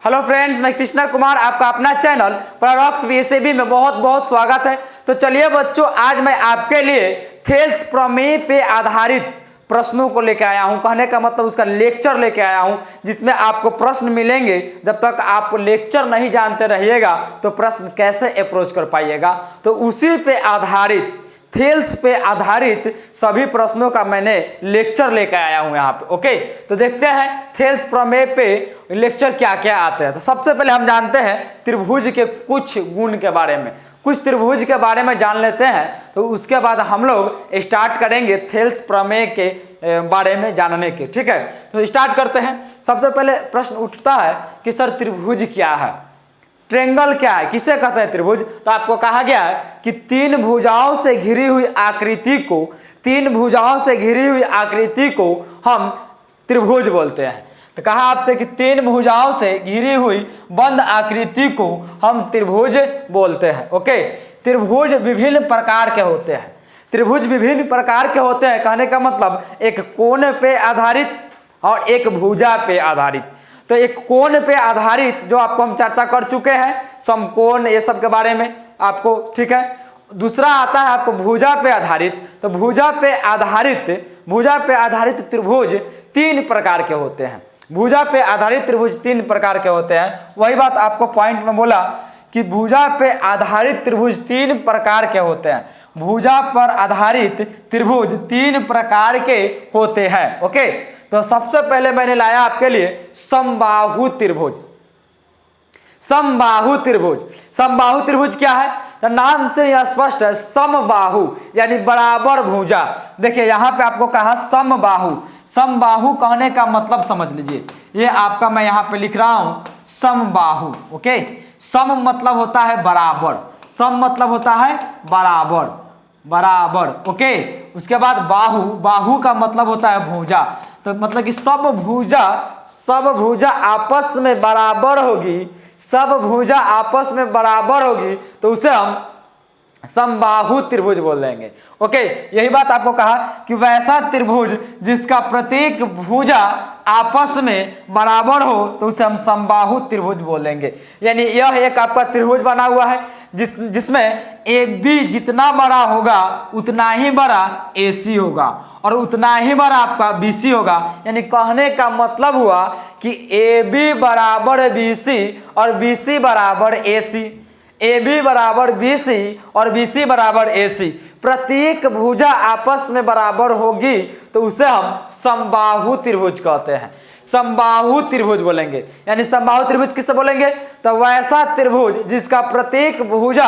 Hello friends, मैं कृष्णा कुमार, आपका अपना चैनल पैराडॉक्स वीएसएबी में बहुत बहुत स्वागत है। तो चलिए बच्चों, आज मैं आपके लिए थेल्स प्रमेय पे आधारित प्रश्नों को लेकर आया हूं। कहने का मतलब उसका लेक्चर लेके आया हूं, जिसमें आपको प्रश्न मिलेंगे। जब तक आप लेक्चर नहीं जानते रहिएगा तो प्रश्न कैसे अप्रोच कर पाइएगा। तो उसी पे आधारित, थेल्स पे आधारित सभी प्रश्नों का मैंने लेक्चर लेकर आया हूं यहाँ पे। ओके, तो देखते हैं थेल्स प्रमेय पे लेक्चर क्या क्या आते हैं। तो सबसे पहले हम जानते हैं त्रिभुज के कुछ गुण के बारे में, कुछ त्रिभुज के बारे में जान लेते हैं। तो उसके बाद हम लोग स्टार्ट करेंगे थेल्स प्रमेय के बारे में जानने के। ठीक है, तो स्टार्ट करते हैं। सबसे पहले प्रश्न उठता है कि सर त्रिभुज क्या है, ट्रेंगल क्या है, किसे कहते हैं त्रिभुज। तो आपको कहा गया है कि तीन भुजाओं से घिरी हुई आकृति को, तीन भुजाओं से घिरी हुई आकृति को हम त्रिभुज बोलते हैं। तो कहा आपसे कि तीन भुजाओं से घिरी हुई बंद आकृति को हम त्रिभुज बोलते हैं। ओके, त्रिभुज विभिन्न प्रकार के होते हैं, त्रिभुज विभिन्न प्रकार के होते हैं। कहने का मतलब एक कोण पे आधारित और एक भुजा पे आधारित। तो एक कोण पे आधारित जो आपको हम चर्चा कर चुके हैं, समकोण ये सब के बारे में आपको, ठीक है। दूसरा आता है आपको भुजा पे आधारित। तो भुजा पे आधारित त्रिभुज तीन प्रकार के होते हैं। भुजा पे आधारित त्रिभुज तीन प्रकार के होते हैं। वही बात आपको पॉइंट में बोला कि भुजा पे आधारित त्रिभुज तीन प्रकार के होते हैं। भुजा पर आधारित त्रिभुज तीन प्रकार के होते हैं। ओके, तो सबसे पहले मैंने लाया आपके लिए समबाहु त्रिभुज। समबाहु त्रिभुज, समबाहु त्रिभुज क्या है? तो नाम से यह स्पष्ट है, समबाहु यानी बराबर भुजा। देखिए यहाँ पे आपको कहा समबाहु, समबाहु कहने का मतलब समझ लीजिए, ये आपका मैं यहाँ पे लिख रहा हूं समबाहु। ओके, सम मतलब होता है बराबर, सम मतलब होता है बराबर, बराबर। ओके, उसके बाद बाहु, बाहु का मतलब होता है भुजा। तो मतलब कि सब भुजा आपस में बराबर होगी, सब भुजा आपस में बराबर होगी तो उसे हम समबाहु त्रिभुज बोल देंगे। ओके, यही बात आपको कहा कि वैसा त्रिभुज जिसका प्रत्येक भुजा आपस में बराबर हो तो उसे हम समबाहु त्रिभुज बोलेंगे। यानी यह एक आपका त्रिभुज बना हुआ है जिसमें AB जितना बड़ा होगा उतना ही बड़ा AC होगा और उतना ही बड़ा आपका BC होगा। यानी कहने का मतलब हुआ कि AB बराबर BC और BC बराबर AC, AB बराबर BC और BC बराबर AC। प्रत्येक भुजा आपस में बराबर होगी तो उसे हम समबाहु त्रिभुज कहते हैं, समबाहु त्रिभुज बोलेंगे। यानी समबाहु त्रिभुज किससे बोलेंगे? तो वैसा त्रिभुज जिसका प्रत्येक भुजा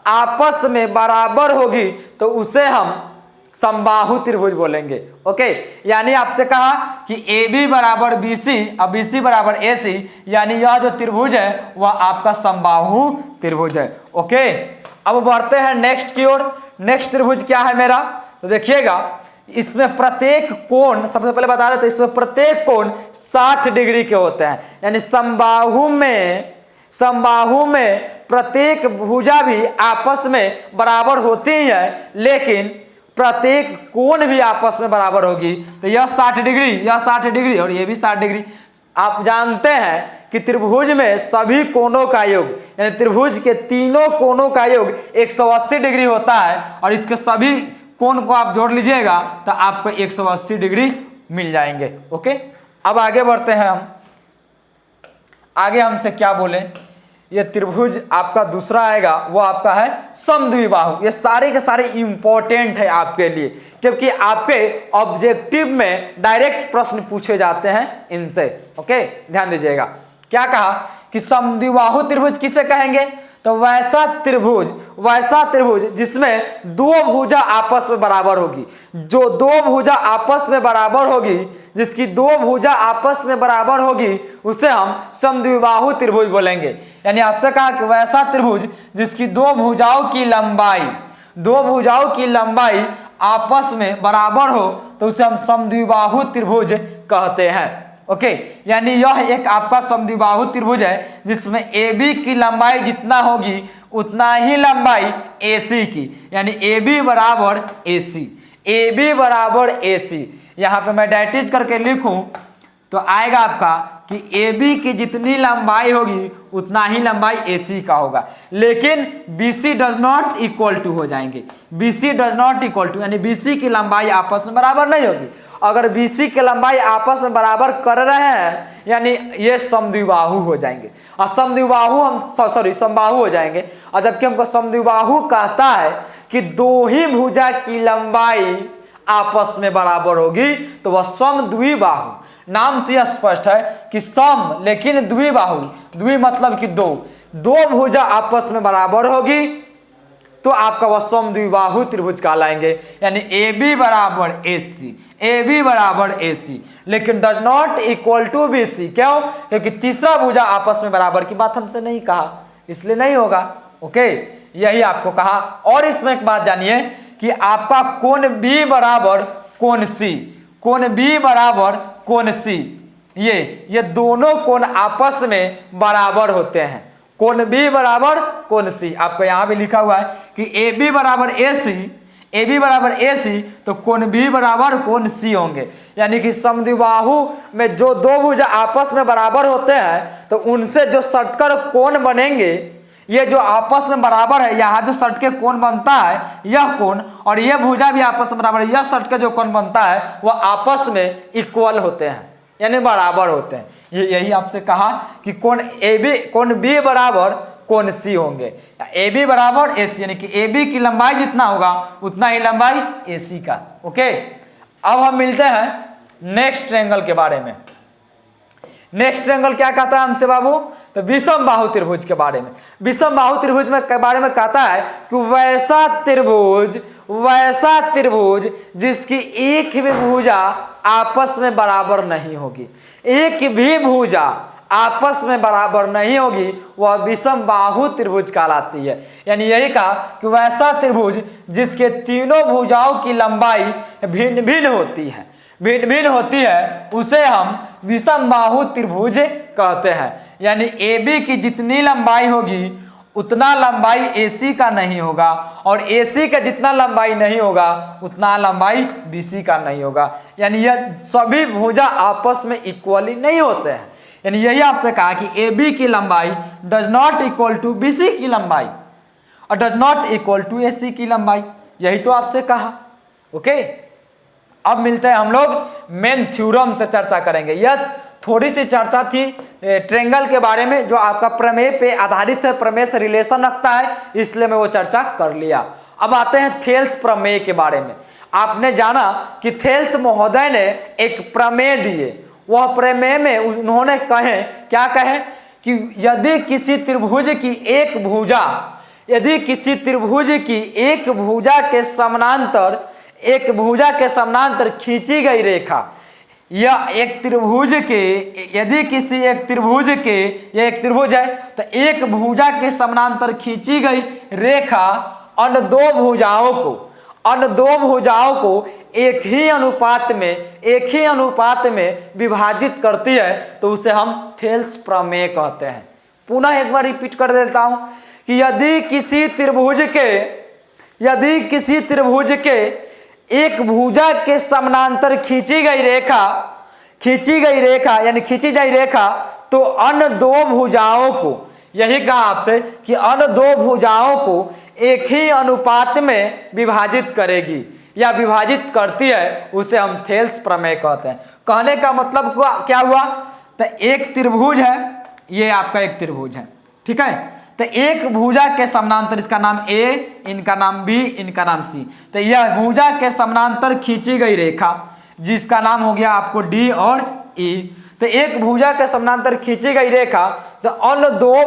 आपस में बराबर होगी तो उसे हम समबाहु त्रिभुज बोलेंगे। ओके, यानी आपसे कहा कि AB बराबर BC और BC बराबर AC, यानी यह जो त्रिभुज है वह आपका समबाहु त्रिभुज है। ओके, अब बढ़ते हैं नेक्स्ट की ओर। नेक्स्ट त्रिभुज क्या है मेरा? तो देखिएगा, इसमें प्रत्येक कोण, सबसे पहले बता देते, इसमें प्रत्येक कोण 60 डिग्री के होते हैं। यानी समबाहु में प्रत्येक भुजा भी आपस में बराबर होती ही है, लेकिन प्रत्येक कोण भी आपस में बराबर होगी। तो यह 60 डिग्री, यह 60 डिग्री और यह भी 60 डिग्री। आप जानते हैं कि त्रिभुज में सभी कोणों का योग, यानी त्रिभुज के तीनों कोणों का योग 180 डिग्री होता है और इसके सभी कोण को आप जोड़ लीजिएगा तो आपको 180 डिग्री मिल जाएंगे। ओके, अब आगे बढ़ते हैं हम। आगे हमसे क्या बोले, ये त्रिभुज आपका दूसरा आएगा, वो आपका है समद्विबाहु। ये सारे के सारे इंपॉर्टेंट है आपके लिए, जबकि आपके ऑब्जेक्टिव में डायरेक्ट प्रश्न पूछे जाते हैं इनसे। ओके, ध्यान दीजिएगा। क्या कहा कि समद्विबाहु त्रिभुज किसे कहेंगे? तो वैसा त्रिभुज जिसमें दो भुजा आपस में बराबर होगी, जो दो भुजा आपस में बराबर होगी, जिसकी दो भुजा आपस में बराबर होगी उसे हम समद्विबाहु त्रिभुज बोलेंगे। यानी आपसे कहा कि वैसा त्रिभुज जिसकी दो भुजाओं की लंबाई आपस में बराबर हो तो उसे हम समद्विबाहु त्रिभुज कहते हैं। ओके, यानी यह एक आपका समद्विबाहु त्रिभुज है जिसमें AB की लंबाई जितना होगी उतना ही लंबाई AC की, यानी AB बराबर AC, AB बराबर AC। यहाँ पे मैं डायटिज करके लिखूं तो आएगा आपका कि ए बी की जितनी लंबाई होगी उतना ही लंबाई ए सी का होगा, लेकिन B C does not equal to हो जाएंगे। B C does not equal to यानी बी सी की लंबाई आपस में बराबर नहीं होगी। अगर बी सी की लंबाई आपस में बराबर कर रहे हैं यानी ये समद्विबाहु हो जाएंगे, और समद्विबाहु हम समबाहु हो जाएंगे। और जबकि हमको समद्विबाहु कहता है कि दो ही भुजा की लंबाई आपस में बराबर होगी तो वह समद्विबाहु। नाम से यह स्पष्ट है कि सम लेकिन द्विबाहु, द्वि मतलब कि दो भुजा आपस में बराबर होगी तो आपका वह समद्विबाहु त्रिभुज कहलाएंगे। यानी ए बी बराबर ए सी, ए बी बराबर ए सी, लेकिन does not equal to B C. क्यों? क्योंकि तीसरा भुजा आपस में बराबर की बात हमसे नहीं कहा, इसलिए नहीं होगा। ओके, यही आपको कहा। और इसमें एक बात जानिए कि आपका कोण बी बराबर कोण सी, कोण बी बराबर कोण सी, ये दोनों कोण आपस में बराबर होते हैं। कोण बी बराबर कोण सी, आपको यहां भी लिखा हुआ है कि ए बी बराबर ए सी, ए बी बराबर ए सी, तो कोण बी बराबर कोण सी होंगे। यानी कि समद्विबाहु में जो दो भुजा आपस में बराबर होते हैं तो उनसे जो सटकर कोण बनेंगे, ये जो आपस में बराबर है, यहाँ जो सट के कोण बनता है यह कोण, और यह भुजा भी आपस में बराबर है, यह सट के जो कोण बनता है वह आपस में इक्वल होते हैं यानी बराबर होते हैं। यही आपसे कहा कि कोण बी बराबर कोण सी होंगे। ए बी बराबर ए सी यानी कि ए बी की लंबाई जितना होगा उतना ही लंबाई ए सी का। ओके, अब हम मिलते हैं नेक्स्ट ट्रायंगल के बारे में। नेक्स्ट ट्रायंगल क्या कहता है हमसे बाबू? तो विषम बाहु त्रिभुज के बारे में। विषम बाहु त्रिभुज में के बारे में कहता है कि वैसा त्रिभुज जिसकी एक भी भुजा आपस में बराबर नहीं होगी, एक भी भुजा आपस में बराबर नहीं होगी, वह विषम बाहु त्रिभुज कहलाती है। यानी यही कहा कि वैसा त्रिभुज जिसके तीनों भुजाओं की लंबाई भिन्न भिन्न होती है उसे हम विषम बाहु त्रिभुज कहते हैं। यानी ए बी की जितनी लंबाई होगी उतना लंबाई ए सी का नहीं होगा, और ए सी का जितना लंबाई नहीं होगा उतना लंबाई बी सी का नहीं होगा। यानी यह सभी भुजा आपस में इक्वली नहीं होते हैं। यानी यही आपसे कहा कि ए बी की लंबाई does not equal to B C की लंबाई और does not equal to A C की लंबाई, यही तो आपसे कहा। ओके, अब मिलते हैं हम लोग मेन थ्योरम से चर्चा करेंगे। यह थोड़ी सी चर्चा थी ट्रायंगल के बारे में जो आपका प्रमेय पे आधारित है, प्रमेय से रिलेशन रखता है, इसलिए मैं वो चर्चा कर लिया। अब आते हैं थेल्स प्रमेय के बारे में। आपने जाना कि थेल्स महोदय ने एक प्रमेय दिए, वह प्रमेय में उन्होंने क्या कहे कि यदि किसी त्रिभुज की एक भुजा के समानांतर खींची गई रेखा, यह एक त्रिभुज है तो एक भुजा के समानांतर खींची गई रेखा अन्य दो भुजाओं को एक ही अनुपात में विभाजित करती है तो उसे हम थेल्स प्रमेय कहते हैं। पुनः एक बार रिपीट कर देता हूं कि यदि किसी त्रिभुज के एक भुजा के समानांतर खींची गई रेखा तो अन्य दो भुजाओं को, यही कहा आपसे कि अन्य दो भुजाओं को एक ही अनुपात में विभाजित करेगी या विभाजित करती है, उसे हम थेल्स प्रमेय कहते हैं। कहने का मतलब क्या हुआ? तो एक त्रिभुज है, ये आपका एक त्रिभुज है, ठीक है। तो एक भुजा के समानांतर, इसका नाम ए, इनका नाम बी, इनका नाम सी, तो यह भुजा के समानांतर खींची गई रेखा जिसका नाम हो गया आपको डी और ई। तो एक भुजा के समानांतर खींची गई रेखा तो अन्य दो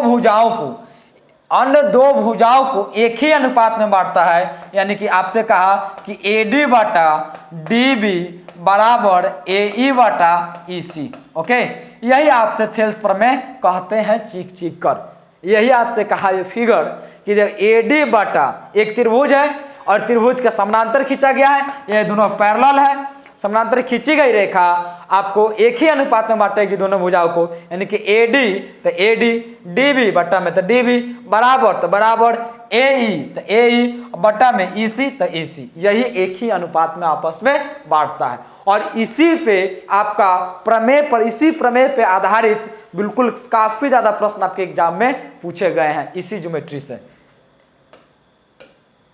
भुजाओं को एक ही अनुपात में बांटता है। यानी कि आपसे कहा कि ए डी बटा डी बी बराबर ए ई बटा ई सी। ओके, यही आपसे थेल्स प्रमेय कहते हैं चीख कर। यही आपसे कहा ये फिगर कि जब ए डी बटा एक त्रिभुज है और त्रिभुज के समानांतर खींचा गया है, ये दोनों पैरेलल है, समानांतर खींची गई रेखा आपको एक ही अनुपात में बांटेगी दोनों भुजाओं को। यानी कि ए डी तो ए डी, डी बी बटा में तो डी बी, बराबर तो बराबर ए ई तो ए ई, बटा में ई सी तो ई सी, यही एक ही अनुपात में आपस में बांटता है। और इसी पे आपका प्रमेय पर, इसी प्रमेय पे आधारित बिल्कुल काफी ज्यादा प्रश्न आपके एग्जाम में पूछे गए हैं इसी ज्योमेट्री से।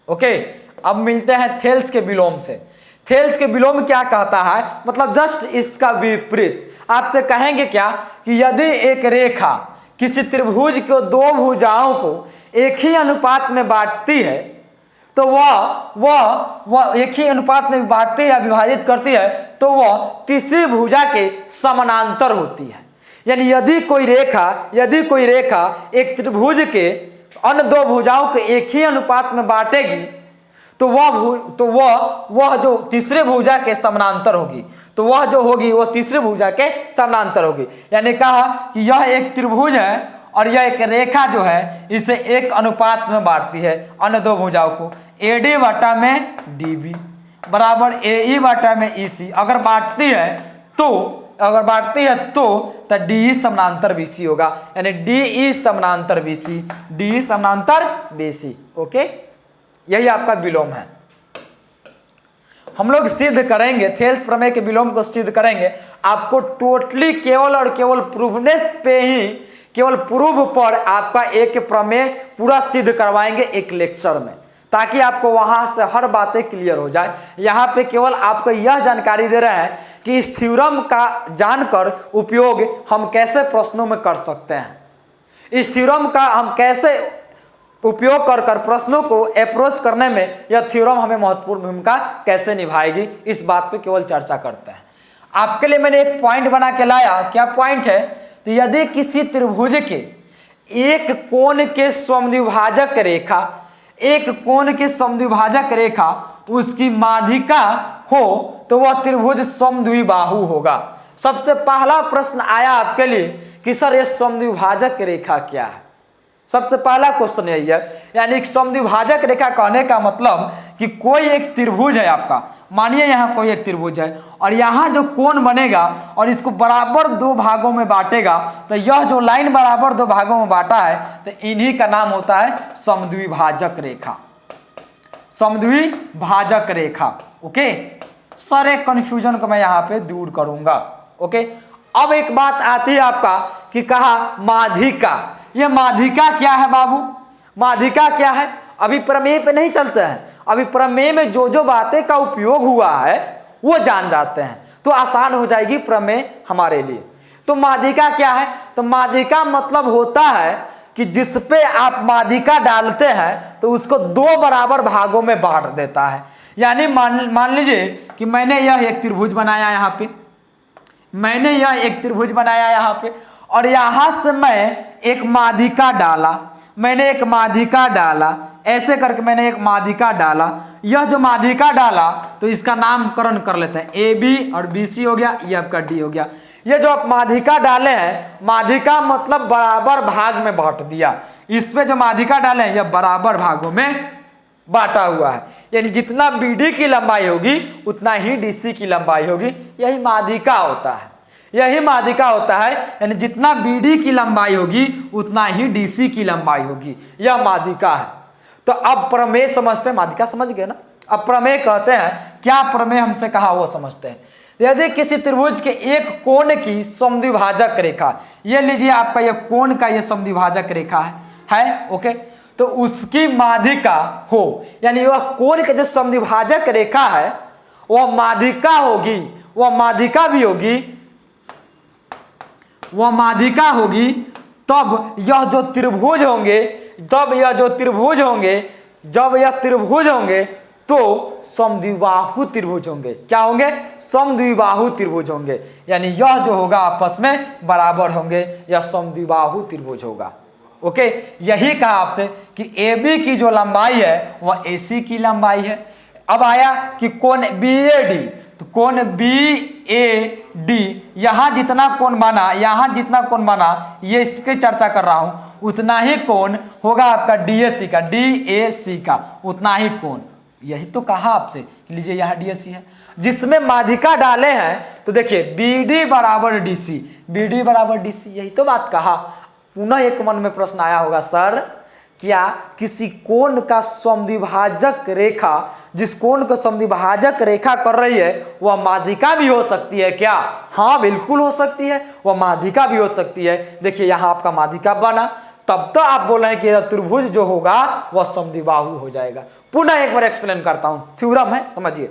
ओके, अब मिलते हैं थेल्स के विलोम से। थेल्स के विलोम क्या कहता है, मतलब जस्ट इसका विपरीत। आपसे कहेंगे क्या कि यदि एक रेखा किसी त्रिभुज को दो भुजाओं को एक ही अनुपात में बांटती है तो वह एक ही अनुपात में बांटती है या विभाजित करती है तो वह तीसरी भुजा के समानांतर होती है। यानी यदि कोई रेखा एक त्रिभुज के अन्य दो भुजाओं को एक ही अनुपात में बांटेगी तो वह जो तीसरे भुजा के समानांतर होगी, तो वह जो होगी वो तीसरी भुजा के समानांतर होगी। यानी कहा कि यह एक त्रिभुज है और यह एक रेखा जो है इसे एक अनुपात में बांटती है अन्य दो भुजाओं को, AD बटा में DB बराबर AE बटा में EC। अगर बांटती है तो DE समानांतर BC होगा, यानी DE समानांतर BC, DE समानांतर BC। ओके, यही आपका विलोम है। हम लोग सिद्ध करेंगे, थेल्स प्रमेय के विलोम को सिद्ध करेंगे। आपको टोटली केवल और केवल प्रूफनेस पे ही, केवल प्रूफ पर आपका एक प्रमेय पूरा सिद्ध करवाएंगे एक लेक्चर में, ताकि आपको वहां से हर बातें क्लियर हो जाए। यहाँ पे केवल आपको यह जानकारी दे रहे हैं कि इस थ्योरम का जानकर उपयोग हम कैसे प्रश्नों में कर सकते हैं, इस थ्योरम का हम कैसे उपयोग कर प्रश्नों को अप्रोच करने में यह थ्योरम हमें महत्वपूर्ण भूमिका कैसे निभाएगी, इस बात पे केवल चर्चा करते हैं। आपके लिए मैंने एक पॉइंट बना के लाया। क्या पॉइंट है, तो यदि किसी त्रिभुज के एक कोण के समद्विभाजक रेखा उसकी माध्यिका हो तो वह त्रिभुज समद्विबाहु होगा। सबसे पहला प्रश्न आया आपके लिए कि सर ये समद्विभाजक रेखा क्या है, सबसे पहला क्वेश्चन यही है। यानी समद्विभाजक रेखा कहने का मतलब कि कोई एक त्रिभुज है आपका, मानिए यहाँ कोई एक त्रिभुज है और यहाँ जो कोण बनेगा और इसको बराबर दो भागों में बांटेगा, तो यह जो लाइन बराबर दो भागों में बांटा है तो इन्हीं का नाम होता है समद्विभाजक रेखा, समद्विभाजक रेखा। ओके, सारे कंफ्यूजन को मैं यहाँ पे दूर करूंगा। ओके, अब एक बात आती है आपका कि कहा माध्यिका। ये माध्यिका क्या है बाबू, माध्यिका क्या है? अभी प्रमेय पे नहीं चलते हैं, अभी प्रमेय में जो बातें का उपयोग हुआ है वो जान जाते हैं तो आसान हो जाएगी प्रमेय हमारे लिए। तो माध्यिका क्या है? तो माध्यिका मतलब होता है कि जिस पे आप माध्यिका डालते हैं तो उसको दो बराबर भागों में बांट देता है। यानी मान लीजिए कि मैंने यह एक त्रिभुज बनाया यहाँ पे, मैंने यह एक त्रिभुज बनाया यहाँ पे और यहां से मैं एक माध्यिका डाला, मैंने एक माध्यिका डाला, ऐसे करके मैंने एक माध्यिका डाला। यह जो माध्यिका डाला तो इसका नामकरण कर लेते हैं, AB और BC हो गया, ये आपका D हो गया। ये जो आप माध्यिका डाले हैं, माध्यिका मतलब बराबर भाग में बांट दिया। इस पे जो माध्यिका डाले हैं यह बराबर भागों में बांटा हुआ है, यानी जितना BD की लंबाई होगी उतना ही DC की लंबाई होगी। यही माध्यिका होता है, यही माध्यिका होता है, यानी जितना BD की लंबाई होगी उतना ही DC की लंबाई होगी, यह माध्यिका है। तो अब प्रमेय समझते हैं, माध्यिका समझ गए ना। अब प्रमेय कहते हैं, क्या प्रमेय हमसे कहा वो समझते हैं। यदि किसी त्रिभुज के एक कोण की समद्विभाजक रेखा, ये लीजिए आपका ये कोण का ये समद्विभाजक रेखा है ओके, तो उसकी माध्यिका हो, यानी वह कोण के जो समद्विभाजक रेखा है वह माध्यिका होगी, वह माध्यिका भी होगी, वह माध्यिका होगी, तब यह जो त्रिभुज होंगे, जब यह त्रिभुज होंगे तो समद्विबाहु त्रिभुज होंगे। क्या होंगे? समद्विबाहु त्रिभुज होंगे, यानी यह जो होगा आपस में बराबर होंगे, यह समद्विबाहु त्रिभुज होगा। ओके, यही कहा आपसे कि AB की जो लंबाई है वह AC की लंबाई है। अब आया कि कोण BAD, तो कोण BAD यहां जितना कोण बना, यहां जितना कोण बना, ये इसकी चर्चा कर रहा हूं, उतना ही कोण होगा आपका DAC का, उतना ही कोण। यही तो कहा आपसे, लीजिए यहां DAC है, जिसमें माध्यिका डाले हैं तो देखिए BD बराबर DC, यही तो बात कहा। पुनः एक मन में प्रश्न आया होगा, सर क्या किसी कोण का समद्विभाजक रेखा, जिस कोण को समद्विभाजक रेखा कर रही है वह माध्यिका भी हो सकती है क्या? हाँ बिल्कुल हो सकती है, वह माध्यिका भी हो सकती है। देखिए यहाँ आपका माध्यिका बना, तब तो आप बोल रहे हैं कि त्रिभुज जो होगा वह समद्विबाहु हो जाएगा। पुनः एक बार एक्सप्लेन करता हूं, थ्योरम है, समझिए।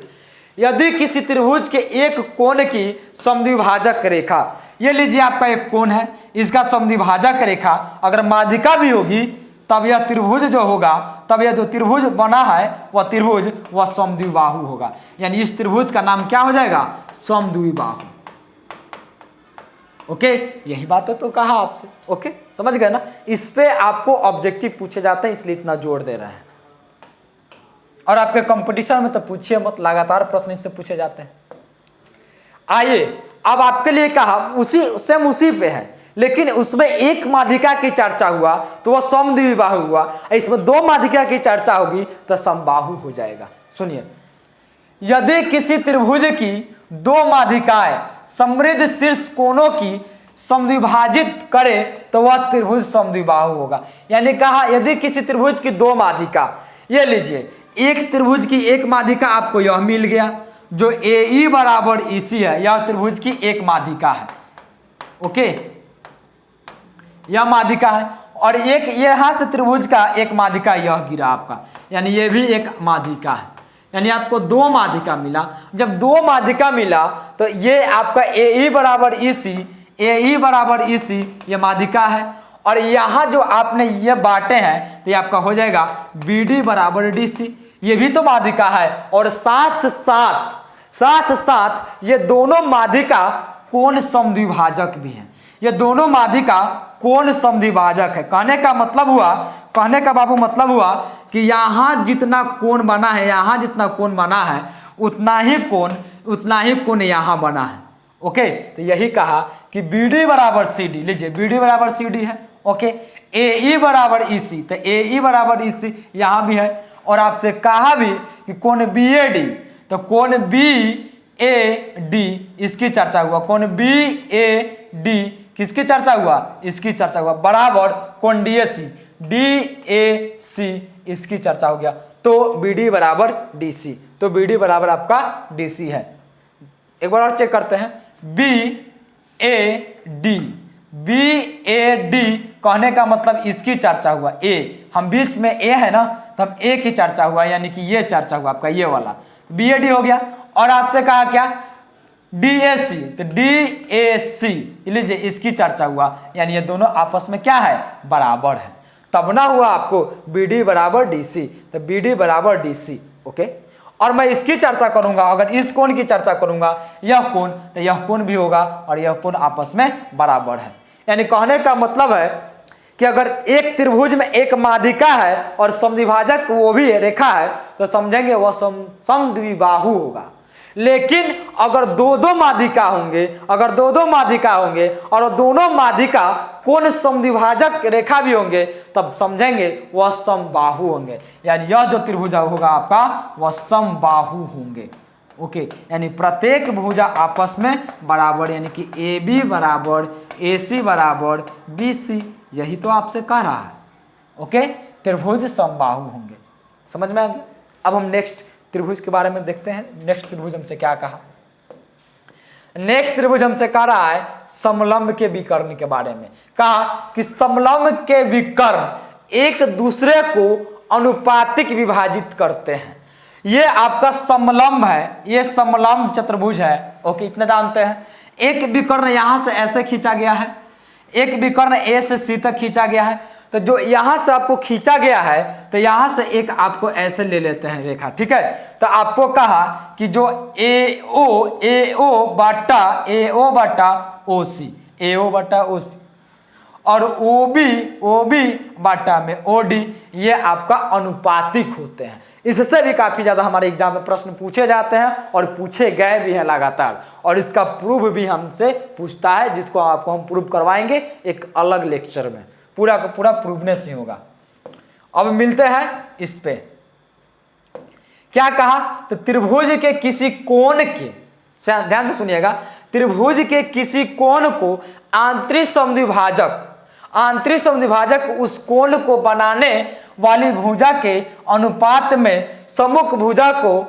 यदि किसी त्रिभुज के एक कोण की समद्विभाजक रेखा, ये लीजिए आपका एक कोण है, इसका समद्विभाजक रेखा अगर माध्यिका भी होगी तब यह त्रिभुज जो होगा, तब यह जो त्रिभुज बना है वह त्रिभुज वह समद्विबाहु होगा। यानी इस त्रिभुज का नाम क्या हो जाएगा? समद्विबाहु। ओके, यही बात तो कहा आपसे। ओके, समझ गए ना? इस पे आपको ऑब्जेक्टिव पूछे जाते हैं, इसलिए इतना जोर दे रहे हैं। और आपके कंपटीशन में तो पूछिए मत, लगातार प्रश्न इससे पूछे जाते हैं। आइए अब आपके लिए कहा उसी पे है, लेकिन उसमें एक माध्यिका की चर्चा हुआ तो वह समद्विबाहु हुआ, इसमें दो माध्यिका की चर्चा होगी तो समबाहु हो जाएगा। सुनिए, यदि किसी त्रिभुज की दो माध्यिकाएं समृद्ध शीर्ष कोणों की समद्विभाजित करे तो वह त्रिभुज समद्विबाहु होगा। यानी कहा यदि किसी त्रिभुज की दो माध्यिका, ये लीजिए एक त्रिभुज की एक माध्यिका आपको यह मिल गया जो AE बराबर EC है, यह त्रिभुज की एक माध्यिका है। ओके, यह माध्यिका है, और एक यहां से त्रिभुज का एक माध्यिका यह गिरा आपका, यानी यह भी एक माध्यिका है। यानी आपको दो माध्यिका मिला। जब दो माध्यिका मिला तो ये आपका AE बराबर EC ये माध्यिका है, और यहाँ जो आपने ये बांटे हैं तो ये आपका हो जाएगा BD बराबर DC, ये भी तो माध्यिका है। और साथ साथ ये दोनों माध्यिका कोण समद्विभाजक भी हैं। ये दोनों माध्यिका कोण समद्विभाजक है। कहने का बाबू मतलब हुआ कि यहाँ जितना कोण बना है, यहाँ जितना कोण बना है उतना ही कोण यहाँ बना है। ओके, तो यही कहा कि BD बराबर CD, लीजिए BD बराबर CD है। ओके, AE बराबर EC, तो AE बराबर EC यहाँ भी है। और आपसे कहा भी कि कोण BAD, तो कोण BAD इसकी चर्चा हुआ, कोण BAD किसकी चर्चा हुआ? इसकी चर्चा हुआ, बराबर कोण DAC इसकी चर्चा हो गया, तो BD बराबर DC, तो BD बराबर आपका DC है। एक बार और चेक करते हैं, BAD कहने का मतलब इसकी चर्चा हुआ A, हम बीच में A है ना, तब A की चर्चा हुआ, यानी कि ये चर्चा हुआ आपका ये वाला, BAD हो गया। और आपसे कहा क्या? DAC, तो DAC लीजिए इसकी चर्चा हुआ, यानी ये दोनों आपस में क्या है? बराबर है। तब ना हुआ आपको BD बराबर DC, तो BD बराबर DC। ओके, और मैं इसकी चर्चा करूंगा, अगर इस कोण की चर्चा करूंगा, यह कोण, तो यह कोण भी होगा और यह कोण आपस में बराबर है। यानी कहने का मतलब है कि अगर एक त्रिभुज में एक माध्यिका है और समद्विभाजक वो भी रेखा है तो समझेंगे वह समद्विबाहु होगा। लेकिन अगर दो माध्यिका होंगे, और दोनों माध्यिका कोण समद्विभाजक रेखा भी होंगे तब समझेंगे वह समबाहु होंगे। यानी यह जो त्रिभुज होगा आपका वह समबाहु होंगे। ओके, यानी प्रत्येक भुजा आपस में बराबर, यानी कि AB बराबर AC बराबर BC, यही तो आपसे कह रहा है। ओके, त्रिभुज समबाहु होंगे। समझ में आ गया? अब हम नेक्स्ट त्रिभुज के बारे में देखते हैं। नेक्स्ट त्रिभुज हमसे क्या कहा? नेक्स्ट त्रिभुज हमसे कह रहा है समलंब के विकर्ण के बारे में। कहा कि समलंब के विकर्ण एक दूसरे को अनुपातिक विभाजित करते हैं। ये आपका समलंब है, ये समलंब चतुर्भुज है। ओके, इतना जानते हैं। एक विकर्ण यहां से ऐसे खींचा गया है, एक विकर्ण A से C तक खींचा गया है। तो जो यहां से आपको खींचा गया है तो यहां से एक आपको ऐसे ले लेते हैं रेखा, ठीक है। तो आपको कहा कि जो AO बटा OC और OB बटा में OD, ये आपका अनुपातिक होते हैं। इससे भी काफी ज्यादा हमारे एग्जाम में प्रश्न पूछे जाते हैं और पूछे गए भी हैं लगातार, और इसका प्रूफ भी हमसे पूछता है, जिसको आपको हम प्रूफ करवाएंगे एक अलग लेक्चर में। पूरा का पूरा प्रूफनेस ही होगा। अब मिलते हैं इस पे। क्या कहा? तो त्रिभुज के किसी कोण के, ध्यान से सुनिएगा, त्रिभुज के किसी कोण को आंतरिक समद्विभाजक आंतरिक समद्विभाजक उस कोण को बनाने वाली भुजा के अनुपात में सम्मुख भुजा को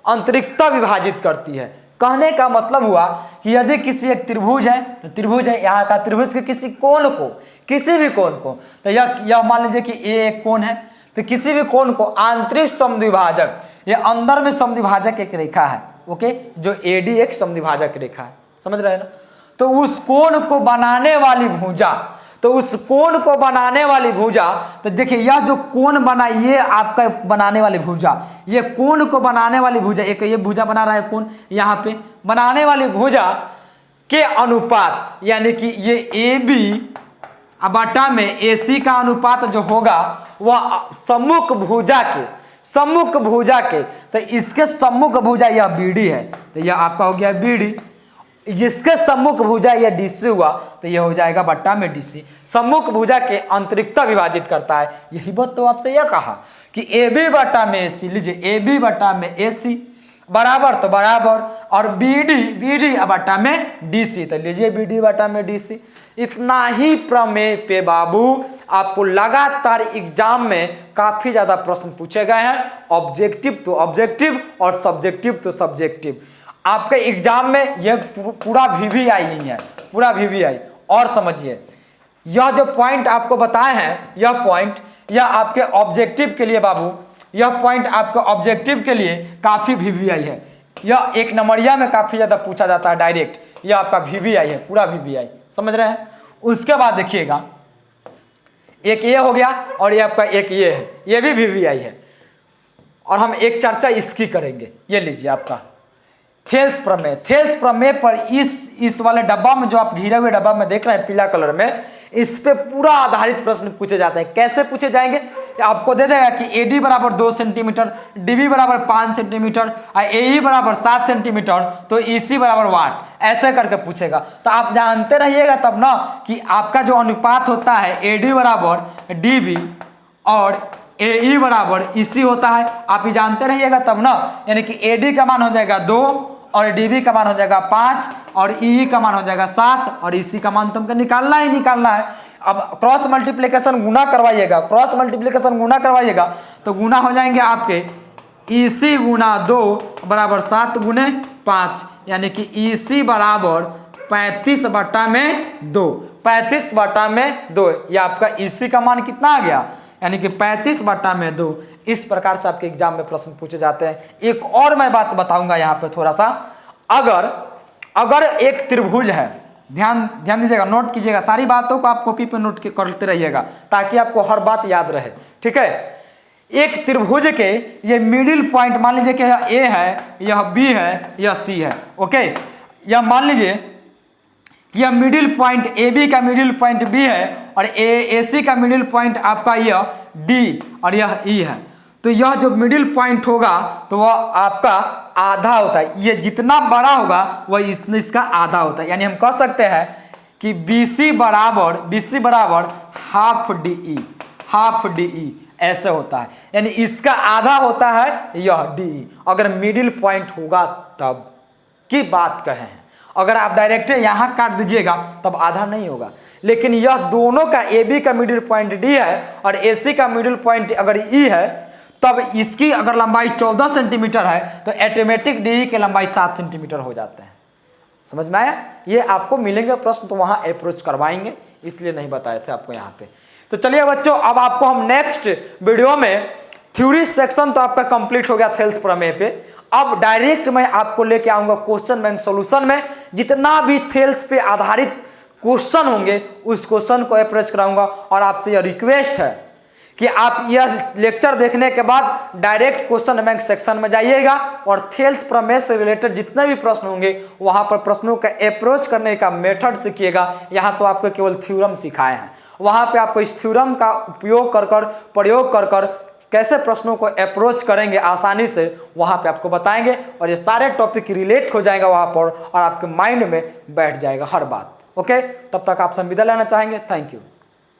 अंतरिक्ता विभाजित करती है। कहने का मतलब हुआ कि यदि किसी एक त्रिभुज है तो त्रिभुज है, यहाँ का त्रिभुज के किसी कोण को, किसी भी कोण को, तो यह मान लीजिए कि ये एक कोण है, तो किसी भी कोण को आंतरिक समद्विभाजक, ये अंदर में समद्विभाजक एक रेखा है, ओके, जो एडी एक समद्विभाजक रेखा है, समझ रहे हैं ना। तो उस कोण को बनाने वाली भुजा, तो उस कोण को बनाने वाली भुजा, तो देखिए यह जो कोण बना, ये आपका बनाने वाली भुजा, ये कोण को बनाने वाली भुजा, एक ये भुजा बना रहा है कोण, यहाँ पे बनाने वाली भुजा के अनुपात, यानी कि ये ए बी बटा में ए सी का अनुपात जो होगा वह सम्मुख भुजा के, तो इसके सम्मुख भुजा यह बी डी है, तो यह आपका हो गया बी डी, जिसके सम्मुख भुजा यह डीसी हुआ तो यह हो जाएगा बट्टा में डीसी। सम्मुख भुजा के अंतरिक्ता विभाजित करता है, यही बात तो आपसे यह कहा कि ए बी बट्टा में ए सी, लीजिए ए बी बट्टा में ए सी बराबर तो बराबर, और बी डी बट्टा में डीसी, तो लीजिए बी डी बट्टा में डीसी। इतना ही प्रमेय पे बाबू आपको लगातार एग्जाम में काफी ज्यादा प्रश्न पूछे गए हैं, ऑब्जेक्टिव तो ऑब्जेक्टिव और सब्जेक्टिव तो सब्जेक्टिव। आपके एग्जाम में यह पूरा वीवीआई ही है, पूरा वीवीआई। और समझिए यह जो पॉइंट आपको बताए हैं, यह पॉइंट यह आपके ऑब्जेक्टिव के लिए बाबू, यह पॉइंट आपके ऑब्जेक्टिव के लिए काफी वीवीआई है। यह एक नंबरिया में काफी ज्यादा पूछा जाता है डायरेक्ट, यह आपका वीवीआई है, पूरा वीवीआई, समझ रहे हैं। उसके बाद देखिएगा एक ये हो गया और ये आपका एक ये है, ये भी वीवीआई है, और हम एक चर्चा इसकी करेंगे। ये लीजिए आपका थेल्स प्रमेय। थेल्स प्रमेय पर इस वाले डब्बा में, जो आप घिरे हुए डब्बा में देख रहे हैं पीला कलर में, इस पे पूरा आधारित प्रश्न पूछे जाते हैं। कैसे पूछे जाएंगे, आपको दे देगा कि एडी बराबर 2 सेंटीमीटर, डीबी बराबर 5 सेंटीमीटर, और एई बराबर 7 सेंटीमीटर, तो ईसी बराबर वाट, ऐसे करके पूछेगा। तो आप जानते रहिएगा तब ना कि आपका जो अनुपात होता है एडी बराबर डीबी और एई बराबर ईसी होता है, आप ही जानते रहिएगा तब ना। यानी कि एडी का मान हो जाएगा 2 और डीबी का मान हो जाएगा 5 और ई का मान हो जाएगा 7 और इसी का मान तुमको निकालना ही निकालना है। अब क्रॉस मल्टीप्लिकेशन गुना करवाइएगा, क्रॉस मल्टीप्लिकेशन गुना करवाइएगा तो गुना हो जाएंगे आपके ईसी गुना 2 बराबर 7 गुने 5, यानी कि ईसी बराबर 35 बट्टा में 2, 35 बट्टा में 2, ये आपका ईसी का मान कितना आ गया, यानी कि 35 बट्टा में 2। इस प्रकार से आपके एग्जाम में प्रश्न पूछे जाते हैं। एक और मैं बात बताऊंगा यहाँ पे थोड़ा सा, अगर एक त्रिभुज है, ध्यान दीजिएगा, नोट कीजिएगा, सारी बातों को आप कॉपी पे नोट करते रहिएगा ताकि आपको हर बात याद रहे, ठीक है। एक त्रिभुज के ये मिडिल पॉइंट मान लीजिए कि यह ए है, यह बी है, यह सी है, ओके। यह मान लीजिए यह मिडिल पॉइंट ए बी का मिडिल पॉइंट बी है और ए सी का मिडिल पॉइंट आपका यह डी और यह ई है। तो यह जो मिडिल पॉइंट होगा तो वह आपका आधा होता है, ये जितना बड़ा होगा वह इसका आधा होता है। यानी हम कह सकते हैं कि BC बराबर हाफ DE ऐसे होता है, यानी इसका आधा होता है यह DE, अगर मिडिल पॉइंट होगा तब की बात कहें। अगर आप डायरेक्ट यहाँ काट दीजिएगा तब आधा नहीं होगा, लेकिन यह दोनों का AB का मिडिल पॉइंट D है और AC का मिडिल पॉइंट अगर E है, तब इसकी अगर लंबाई 14 सेंटीमीटर है तो ऑटोमेटिक DE की लंबाई 7 सेंटीमीटर हो जाते हैं। समझ में आया? ये आपको मिलेंगे प्रश्न तो वहाँ अप्रोच करवाएंगे, इसलिए नहीं बताए थे आपको यहाँ पे। तो चलिए बच्चों, अब आपको हम नेक्स्ट वीडियो में थ्योरी सेक्शन तो आपका कंप्लीट हो गया थेल्स प्रमेय पे, अब डायरेक्ट मैं आपको लेके आऊंगा क्वेश्चन बैंक सॉल्यूशन में। जितना भी थेल्स पे आधारित क्वेश्चन होंगे उस क्वेश्चन को अप्रोच कराऊंगा, और आपसे यह रिक्वेस्ट है कि आप यह लेक्चर देखने के बाद डायरेक्ट क्वेश्चन बैंक सेक्शन में जाइएगा और थेल्स प्रमेय से रिलेटेड जितने भी प्रश्न होंगे वहां पर प्रश्नों का अप्रोच करने का मेथड सीखिएगा। यहाँ तो आपको केवल थ्योरम सिखाए हैं, वहां पे आपको इस थ्योरम का उपयोग कर प्रयोग कर कैसे प्रश्नों को अप्रोच करेंगे आसानी से, वहां पे आपको बताएंगे और ये सारे टॉपिक रिलेट हो जाएगा वहां पर और आपके माइंड में बैठ जाएगा हर बात। ओके, तब तक आपसे विदा लेना चाहेंगे। Thank you.